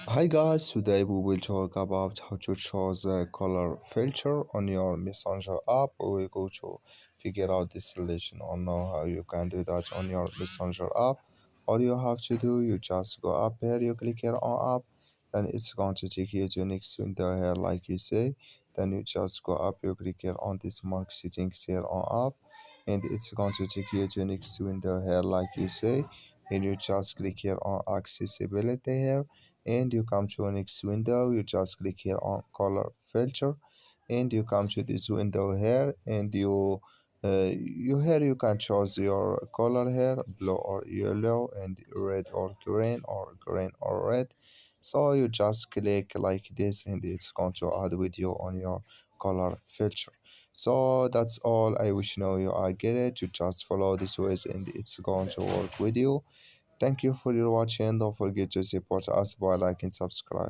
Hi guys, today we will talk about how to choose a color filter on your Messenger app. We will go to figure out the solution or know how you can do that on your Messenger app. All you have to do, you just go up here, you click here on app, then it's going to take you to next window here like you say. Then you just go up, you click here on this mark settings here on app, and it's going to take you to next window here like you say. And you just click here on accessibility here and you come to a next window. You just click here on color filter and you come to this window here, and you here you can choose your color here, blue or yellow, and red or green or red. So you just click like this and it's going to add video on your color filter. So that's all. I wish now you are get it. You just follow this ways and it's going to work with you. Thank you for your watching. Don't forget to support us by liking, subscribe.